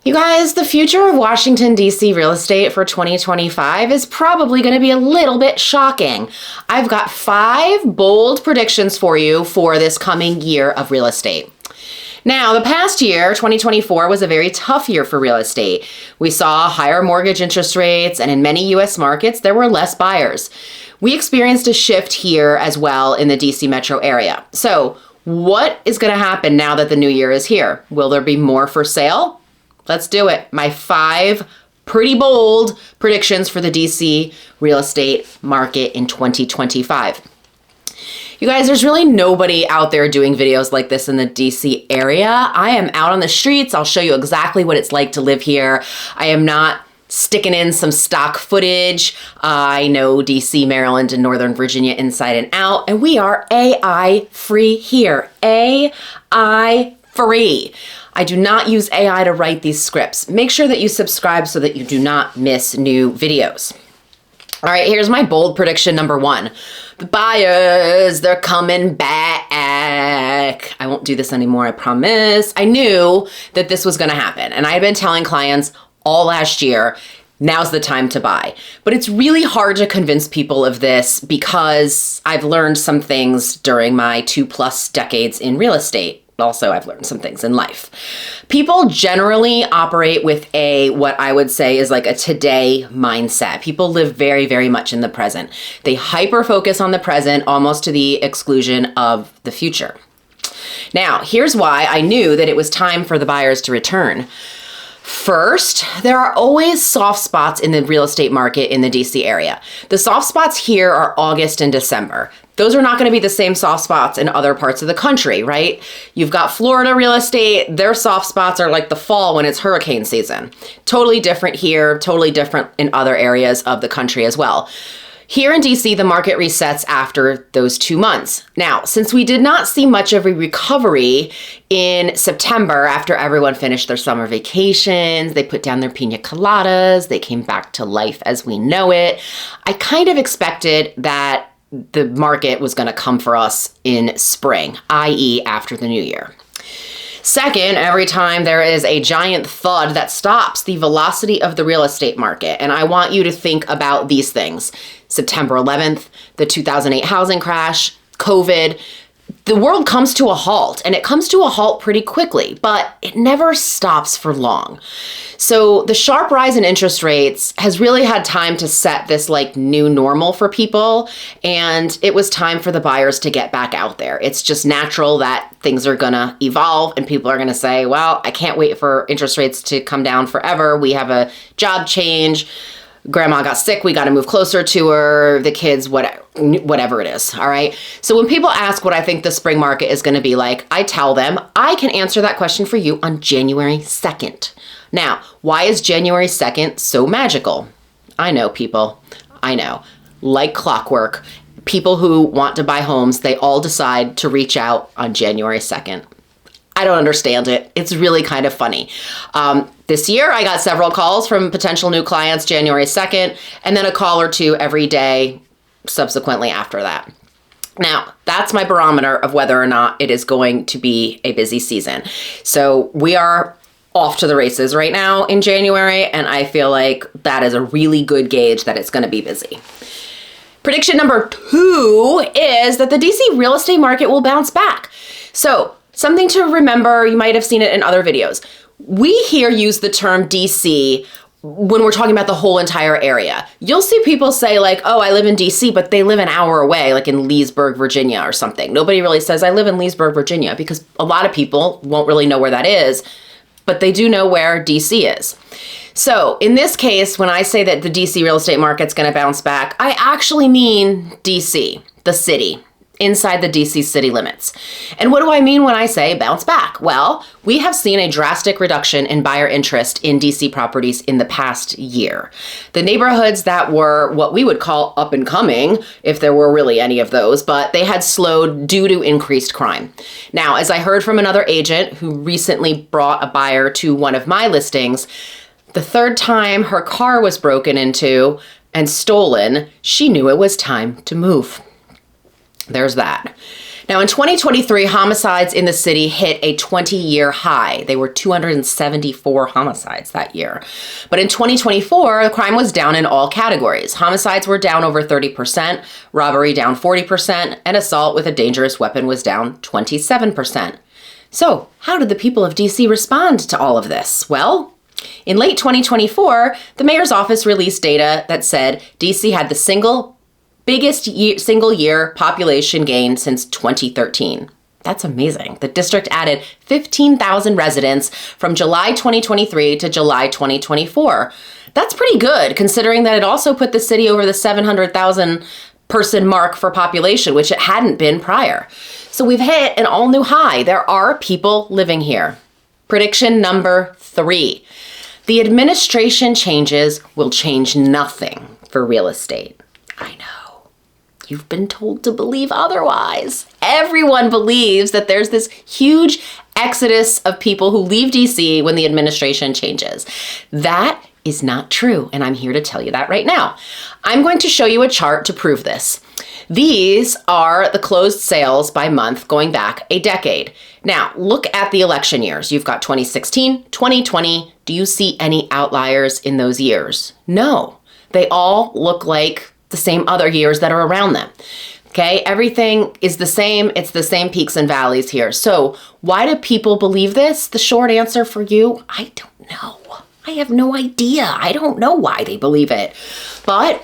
You guys, the future of Washington, D.C. real estate for 2025 is probably going to be a little bit shocking. I've got 5 bold predictions for you for this coming year of real estate. Now, the past year, 2024, was a very tough year for real estate. We saw higher mortgage interest rates, and in many U.S. markets, there were less buyers. We experienced a shift here as well in the D.C. metro area. So, what is going to happen now that the new year is here? Will there be more for sale? Let's do it. My 5 pretty bold predictions for the DC real estate market in 2025. You guys, there's really nobody out there doing videos like this in the DC area. I am out on the streets. I'll show you exactly what it's like to live here. I am not sticking in some stock footage. I know DC, Maryland, and Northern Virginia inside and out, and we are AI free here. AI free. I do not use AI to write these scripts. Make sure that you subscribe so that you do not miss new videos. All right, here's my bold prediction number 1. The buyers, they're coming back. I won't do this anymore, I promise. I knew that this was gonna happen, and I had been telling clients all last year, now's the time to buy. But it's really hard to convince people of this because I've learned some things during my 2+ decades in real estate. Also, I've learned some things in life. People generally operate with what I would say is like a today mindset. People live very, very much in the present. They hyper focus on the present, almost to the exclusion of the future. Now, here's why I knew that it was time for the buyers to return. First, there are always soft spots in the real estate market in the DC area. The soft spots here are August and December. Those are not going to be the same soft spots in other parts of the country, right? You've got Florida real estate. Their soft spots are like the fall when it's hurricane season. Totally different here, totally different in other areas of the country as well. Here in DC, the market resets after those 2 months. Now, since we did not see much of a recovery in September after everyone finished their summer vacations, they put down their pina coladas, they came back to life as we know it, I kind of expected that the market was going to come for us in spring, i.e. after the new year. Second, every time there is a giant thud that stops the velocity of the real estate market. And I want you to think about these things. September 11th, the 2008 housing crash, COVID. The world comes to a halt, and it comes to a halt pretty quickly, but it never stops for long. So the sharp rise in interest rates has really had time to set this like new normal for people, and it was time for the buyers to get back out there. It's just natural that things are gonna evolve and people are gonna say, well, I can't wait for interest rates to come down forever. We have a job change. Grandma got sick, we got to move closer to her, the kids, whatever it is, all right? So when people ask what I think the spring market is going to be like, I tell them I can answer that question for you on January 2nd. Now, why is January 2nd so magical? I know, people. I know. Like clockwork, people who want to buy homes, they all decide to reach out on January 2nd. I don't understand it. It's really kind of funny. This year, I got several calls from potential new clients January 2nd, and then a call or two every day subsequently after that. Now, that's my barometer of whether or not it is going to be a busy season. So we are off to the races right now in January, and I feel like that is a really good gauge that it's going to be busy. Prediction number 2 is that the DC real estate market will bounce back. So something to remember, you might have seen it in other videos. We here use the term DC when we're talking about the whole entire area. You'll see people say like, oh, I live in DC, but they live an hour away, like in Leesburg, Virginia or something. Nobody really says I live in Leesburg, Virginia, because a lot of people won't really know where that is, but they do know where DC is. So in this case, when I say that the DC real estate market's gonna bounce back, I actually mean DC, the city, inside the DC city limits. And what do I mean when I say bounce back? Well, we have seen a drastic reduction in buyer interest in DC properties in the past year. The neighborhoods that were what we would call up and coming, if there were really any of those, but they had slowed due to increased crime. Now, as I heard from another agent who recently brought a buyer to one of my listings, the 3rd time her car was broken into and stolen, she knew it was time to move. There's that. Now, in 2023, homicides in the city hit a 20-year high. They were 274 homicides that year. But in 2024, the crime was down in all categories. Homicides were down over 30%, robbery down 40%, and assault with a dangerous weapon was down 27%. So, how did the people of DC respond to all of this? Well, in late 2024, the mayor's office released data that said DC had the biggest single year population gain since 2013. That's amazing. The district added 15,000 residents from July 2023 to July 2024. That's pretty good, considering that it also put the city over the 700,000 person mark for population, which it hadn't been prior. So we've hit an all new high. There are people living here. Prediction number 3. The administration changes will change nothing for real estate. I know. You've been told to believe otherwise. Everyone believes that there's this huge exodus of people who leave DC when the administration changes. That is not true, and I'm here to tell you that right now. I'm going to show you a chart to prove this. These are the closed sales by month going back a decade. Now, look at the election years. You've got 2016, 2020. Do you see any outliers in those years? No. They all look like the same other years that are around them. Okay, everything is the same. It's the same peaks and valleys here. So why do people believe this? The short answer for you, I don't know. I have no idea. I don't know why they believe it. But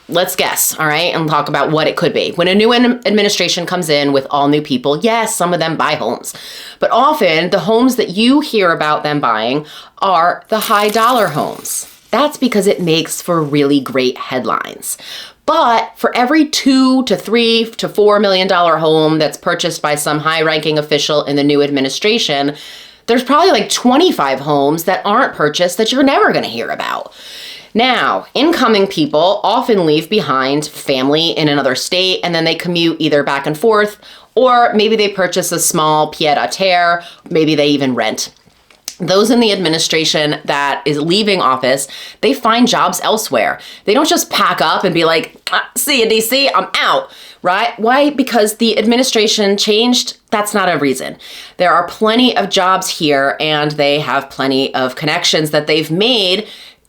let's guess, all right, and talk about what it could be. When a new administration comes in with all new people, yes, some of them buy homes. But often the homes that you hear about them buying are the high dollar homes. That's because it makes for really great headlines. But for every $2 to $3 to $4 million home that's purchased by some high-ranking official in the new administration, there's probably like 25 homes that aren't purchased that you're never going to hear about. Now, incoming people often leave behind family in another state, and then they commute either back and forth, or maybe they purchase a small pied-à-terre, maybe they even rent. Those in the administration that is leaving office, they find jobs elsewhere. They don't just pack up and be like, see you, DC, I'm out, right? Why? Because the administration changed? That's not a reason. There are plenty of jobs here, and they have plenty of connections that they've made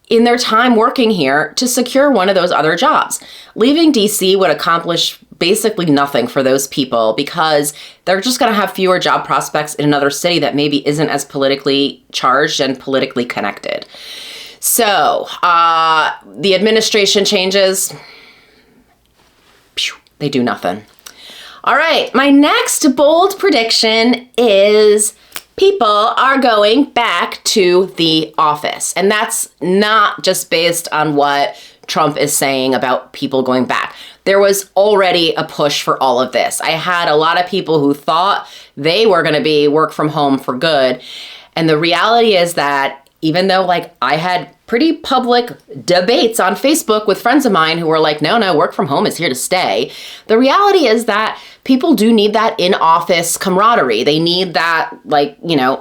in their time working here to secure one of those other jobs. Leaving DC would accomplish basically nothing for those people because they're just going to have fewer job prospects in another city that maybe isn't as politically charged and politically connected. So the administration changes, they do nothing. All right, my next bold prediction is people are going back to the office. And that's not just based on what Trump is saying about people going back. There was already a push for all of this. I had a lot of people who thought they were going to be work from home for good. And the reality is that even though I had pretty public debates on Facebook with friends of mine who were like, no, work from home is here to stay. The reality is that people do need that in-office camaraderie. They need that,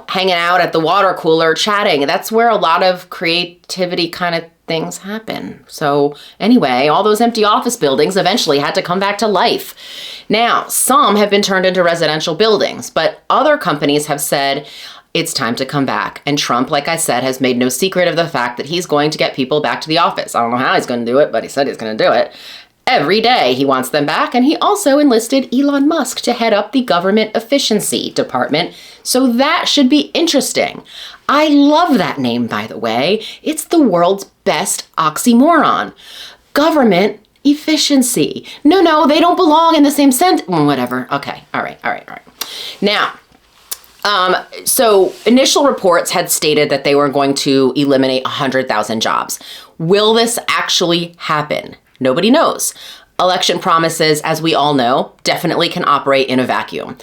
hanging out at the water cooler, chatting. That's where a lot of creativity kind of things happen. So anyway, all those empty office buildings eventually had to come back to life. Now, some have been turned into residential buildings, but other companies have said it's time to come back. And Trump, like I said, has made no secret of the fact that he's going to get people back to the office. I don't know how he's going to do it, but he said he's going to do it. Every day he wants them back, and he also enlisted Elon Musk to head up the government efficiency department, so that should be interesting. I love that name, by the way. It's the world's best oxymoron. Government efficiency. No, they don't belong in the same sentence. Whatever. Okay. All right. Now, so initial reports had stated that they were going to eliminate 100,000 jobs. Will this actually happen? Nobody knows. Election promises, as we all know, definitely can operate in a vacuum.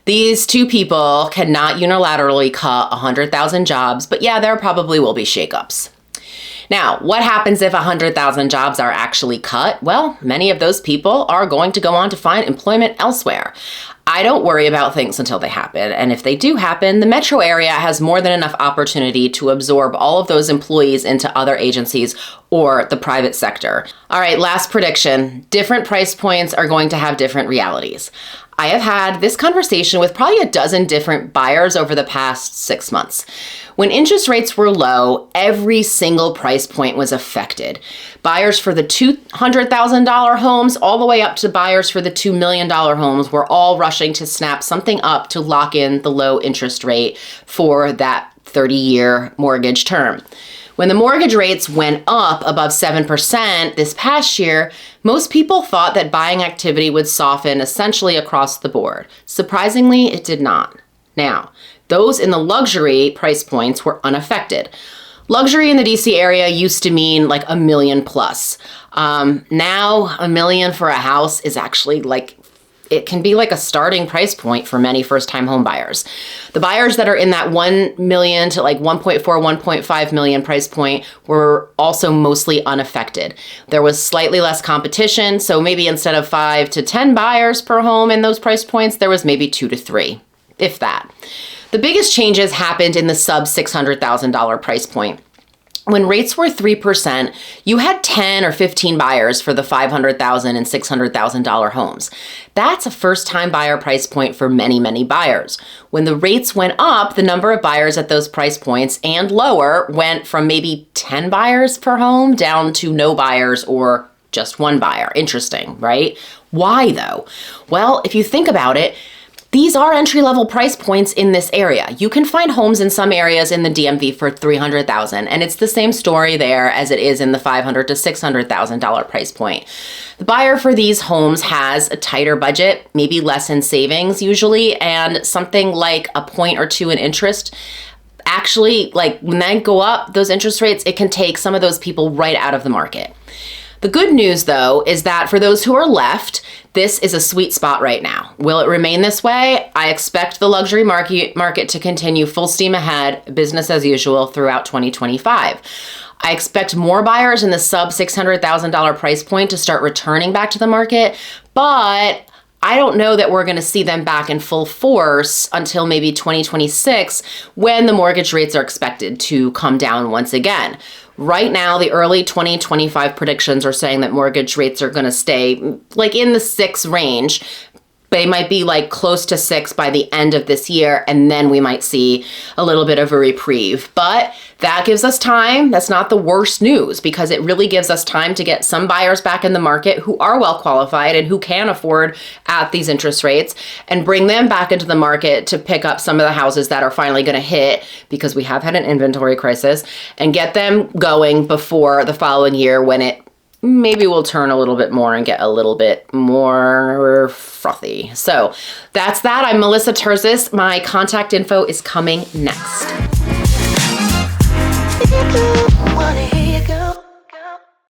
These two people cannot unilaterally cut 100,000 jobs, but yeah, there probably will be shakeups. Now, what happens if 100,000 jobs are actually cut? Well, many of those people are going to go on to find employment elsewhere. I don't worry about things until they happen. And if they do happen, the metro area has more than enough opportunity to absorb all of those employees into other agencies or the private sector. All right, last prediction. Different price points are going to have different realities. I have had this conversation with probably a dozen different buyers over the past 6 months. When interest rates were low, every single price point was affected. Buyers for the $200,000 homes all the way up to buyers for the $2 million homes were all rushing to snap something up to lock in the low interest rate for that 30-year mortgage term. When the mortgage rates went up above 7% this past year, most people thought that buying activity would soften essentially across the board. Surprisingly, it did not. Now, those in the luxury price points were unaffected. Luxury in the DC area used to mean like $1 million plus. Now $1 million for a house is actually it can be like a starting price point for many first-time home buyers. The buyers that are in that 1 million to like 1.4, 1.5 million price point were also mostly unaffected. There was slightly less competition, so maybe instead of 5 to 10 buyers per home in those price points, there was maybe 2 to 3, if that. The biggest changes happened in the sub $600,000 price point. When rates were 3%, you had 10 or 15 buyers for the $500,000 and $600,000 homes. That's a first-time buyer price point for many, many buyers. When the rates went up, the number of buyers at those price points and lower went from maybe 10 buyers per home down to no buyers or just one buyer. Interesting, right? Why though? Well, if you think about it, these are entry-level price points in this area. You can find homes in some areas in the DMV for $300,000, and it's the same story there as it is in the $500,000 to $600,000 price point. The buyer for these homes has a tighter budget, maybe less in savings usually, and something like a point or two in interest. Actually, like when they go up, those interest rates, it can take some of those people right out of the market. The good news, though, is that for those who are left, this is a sweet spot right now. Will it remain this way? I expect the luxury market to continue full steam ahead, business as usual throughout 2025. I expect more buyers in the sub $600,000 price point to start returning back to the market, but I don't know that we're going to see them back in full force until maybe 2026 when the mortgage rates are expected to come down once again. Right now, the early 2025 predictions are saying that mortgage rates are going to stay like in the 6 range. They might be like close to 6 by the end of this year, and then we might see a little bit of a reprieve. But that gives us time. That's not the worst news because it really gives us time to get some buyers back in the market who are well qualified and who can afford at these interest rates and bring them back into the market to pick up some of the houses that are finally going to hit because we have had an inventory crisis and get them going before the following year when it maybe we'll turn a little bit more and get a little bit more frothy. So that's that. I'm Melissa Terzis. My contact info is coming next.